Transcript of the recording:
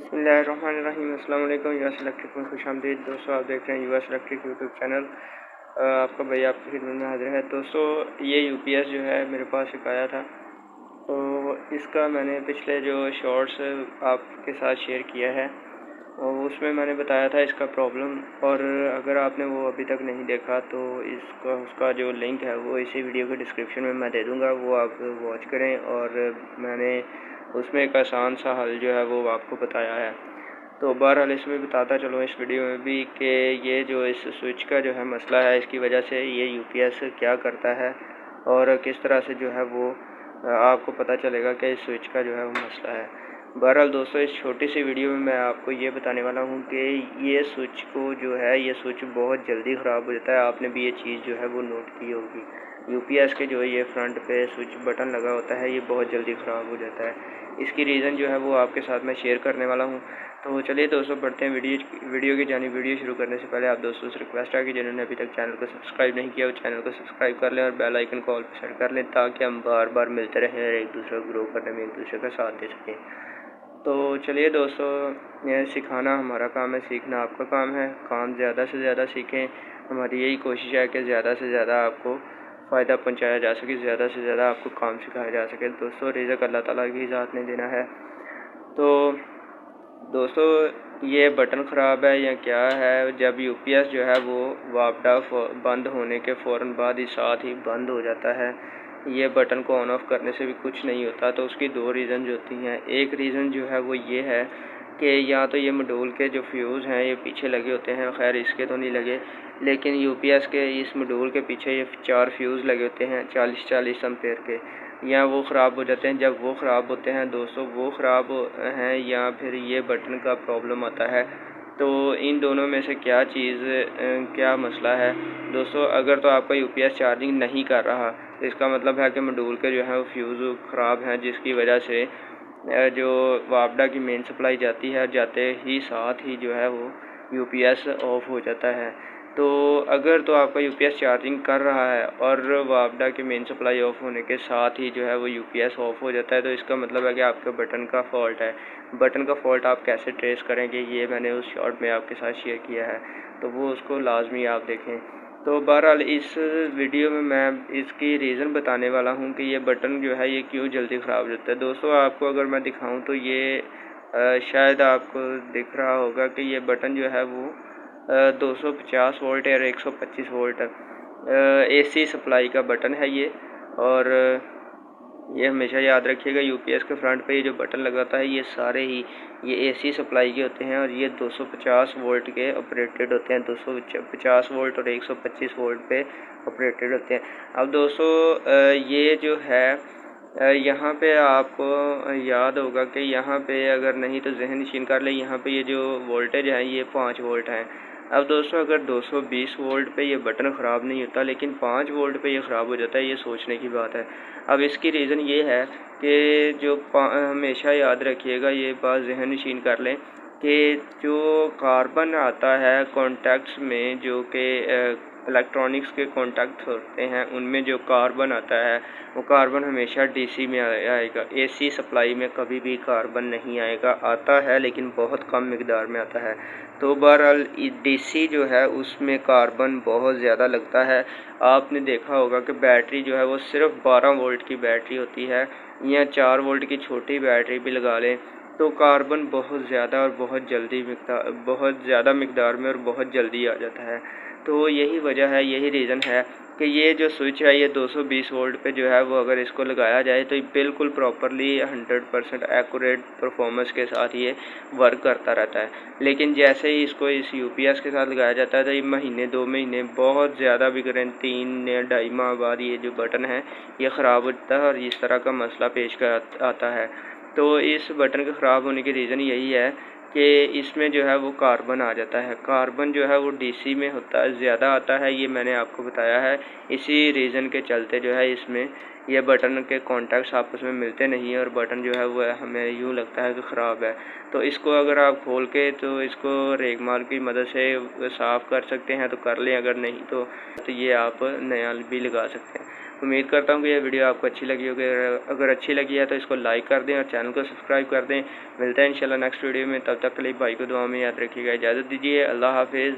बिस्मिल्लाहिर्रहमानिर्रहीम। अस्सलाम वालेकुम। यूएस इलेक्ट्रिक में खुशामदीद। दोस्तों, आप देख रहे हैं यूएस इलेक्ट्रिक यूट्यूब चैनल। आपका भाई आपकी खिदमत में हाजिर है। दोस्तों, ये यूपीएस जो है मेरे पास एक आया था, तो इसका मैंने पिछले जो शॉर्ट्स आपके साथ शेयर किया है और उसमें मैंने बताया था इसका प्रॉब्लम। और अगर आपने वो अभी तक नहीं देखा तो उसका जो लिंक है वो इसी वीडियो के डिस्क्रिप्शन में मैं दे दूँगा, वो आप वॉच करें। और मैंने उसमें एक आसान सा हल जो है वो आपको बताया है। तो बहरहाल इसमें बताता चलो इस वीडियो में भी कि ये जो इस स्विच का जो है मसला है, इसकी वजह से ये यूपीएस क्या करता है और किस तरह से जो है वो आपको पता चलेगा कि इस स्विच का जो है वो मसला है। बहरहाल दोस्तों, इस छोटी सी वीडियो में मैं आपको ये बताने वाला हूँ कि ये स्विच को जो है ये स्विच बहुत जल्दी ख़राब हो जाता है। आपने भी ये चीज़ जो है वो नोट की होगी। यूपीएस के जो ये फ्रंट पे स्विच बटन लगा होता है ये बहुत जल्दी ख़राब हो जाता है। इसकी रीज़न जो है वो आपके साथ मैं शेयर करने वाला हूँ। तो चलिए दोस्तों, बढ़ते हैं वीडियो की जानिब। वीडियो शुरू करने से पहले आप दोस्तों से रिक्वेस्ट है कि जिन्होंने अभी तक चैनल को सब्सक्राइब नहीं किया वो चैनल को सब्सक्राइब कर लें और बेल आइकन को ऑल पर सेट कर लें, ताकि हम बार बार मिलते रहें और एक दूसरे को ग्रो करने में एक दूसरे का साथ दे सकें। तो चलिए दोस्तों, ये सिखाना हमारा काम है, सीखना आपका काम है। काम ज़्यादा से ज़्यादा सीखें। हमारी यही कोशिश है कि ज़्यादा से ज़्यादा आपको फ़ायदा पहुंचाया जा सके, ज़्यादा से ज़्यादा आपको काम सिखाया जा सके। दोस्तों, रिज़्क़ अल्लाह ताला की ज़ात ने देना है। तो दोस्तों, ये बटन ख़राब है या क्या है, जब यूपीएस जो है वो वापडा बंद होने के फ़ौरन बाद ही साथ ही बंद हो जाता है। ये बटन को ऑन ऑफ़ करने से भी कुछ नहीं होता। तो उसकी दो रीज़न जो होती हैं। एक रीज़न जो है वो ये है कि या तो ये मॉड्यूल के जो फ्यूज़ हैं ये पीछे लगे होते हैं, खैर इसके तो नहीं लगे, लेकिन यूपीएस के इस मॉड्यूल के पीछे ये 4 फ्यूज़ लगे होते हैं 40-40 एम्पेयर के, या वो ख़राब हो जाते हैं। जब वो ख़राब होते हैं दोस्तों, वो ख़राब हैं या फिर ये बटन का प्रॉब्लम आता है, तो इन दोनों में से क्या चीज़ क्या मसला है दोस्तों। अगर तो आपका यूपीएस चार्जिंग नहीं कर रहा तो इसका मतलब है कि मॉड्यूल के जो है वो फ्यूज़ ख़राब हैं, जिसकी वजह से जो वापडा की मेन सप्लाई जाती है, जाते ही साथ ही जो है वो यूपीएस ऑफ हो जाता है। तो अगर तो आपका यूपीएस चार्जिंग कर रहा है और वापडा की मेन सप्लाई ऑफ होने के साथ ही जो है वो यूपीएस ऑफ हो जाता है, तो इसका मतलब है कि आपके बटन का फॉल्ट है। बटन का फॉल्ट आप कैसे ट्रेस करेंगे, ये मैंने उस शॉर्ट में आपके साथ शेयर किया है, तो वो उसको लाजमी आप देखें। तो बहरहाल इस वीडियो में मैं इसकी रीज़न बताने वाला हूँ कि ये बटन जो है ये क्यों जल्दी ख़राब हो जाता है। दोस्तों, आपको अगर मैं दिखाऊँ तो ये शायद आपको दिख रहा होगा कि ये बटन जो है वो 250 वोल्ट और 125 वोल्ट एसी सप्लाई का बटन है ये। और ये हमेशा याद रखिएगा, यूपीएस के फ्रंट पे ये जो बटन लगाता है ये सारे ही ये एसी सप्लाई के होते हैं और ये 250 वोल्ट के ऑपरेटेड होते हैं। 250 वोल्ट और 125 वोल्ट पे ऑपरेटेड होते हैं। अब दोस्तों, ये जो है यहाँ पे आपको याद होगा कि यहाँ पे अगर नहीं तो जहन नशीन कर ले, यहाँ पे ये जो वोल्टेज है ये 5 वोल्ट है। अब दोस्तों, अगर 220 वोल्ट पे ये बटन ख़राब नहीं होता लेकिन 5 वोल्ट पे ये ख़राब हो जाता है, ये सोचने की बात है। अब इसकी रीज़न ये है कि जो हमेशा याद रखिएगा, ये बात जहन नशीन कर लें कि जो कार्बन आता है कॉन्टैक्ट्स में, जो कि इलेक्ट्रॉनिक्स के कॉन्टैक्ट होते हैं, उनमें जो कार्बन आता है वो कार्बन हमेशा डीसी में आएगा। एसी सप्लाई में कभी भी कार्बन नहीं आएगा, आता है लेकिन बहुत कम मिकदार में आता है। तो बहरहाल डीसी जो है उसमें कार्बन बहुत ज़्यादा लगता है। आपने देखा होगा कि बैटरी जो है वो सिर्फ 12 वोल्ट की बैटरी होती है, या 4 वोल्ट की छोटी बैटरी भी लगा लें तो कार्बन बहुत ज़्यादा और बहुत ज़्यादा मिकदार में और बहुत जल्दी आ जाता है। तो यही वजह है, यही रीज़न है कि ये जो स्विच है ये 220 वोल्ट पे जो है वो अगर इसको लगाया जाए तो बिल्कुल प्रॉपरली 100% एक्यूरेट परफॉर्मेंस के साथ ये वर्क करता रहता है। लेकिन जैसे ही इसको इस यूपीएस के साथ लगाया जाता है तो ये महीने 2 महीने बहुत ज़्यादा भी करें 3 या 2.5 माह बाद ये जो बटन है ये ख़राब होता है और इस तरह का मसला पेश कर आता है। तो इस बटन के ख़राब होने की रीज़न यही है कि इसमें जो है वो कार्बन आ जाता है। कार्बन जो है वो डीसी में होता है, ज़्यादा आता है, ये मैंने आपको बताया है। इसी रीज़न के चलते जो है इसमें ये बटन के कॉन्टैक्ट्स आपस में मिलते नहीं है और बटन जो है वो हमें यूँ लगता है कि ख़राब है। तो इसको अगर आप खोल के तो इसको रेगमाल की मदद से साफ़ कर सकते हैं तो कर लें, अगर नहीं तो ये आप नया भी लगा सकते हैं। उम्मीद करता हूँ कि ये वीडियो आपको अच्छी लगी होगी। अगर अच्छी लगी है तो इसको लाइक कर दें और चैनल को सब्सक्राइब कर दें। मिलते हैं इंशाल्लाह नेक्स्ट वीडियो में, तब तक के लिए भाई को दुआ में याद रखिएगा। इजाज़त दीजिए, अल्लाह हाफिज़।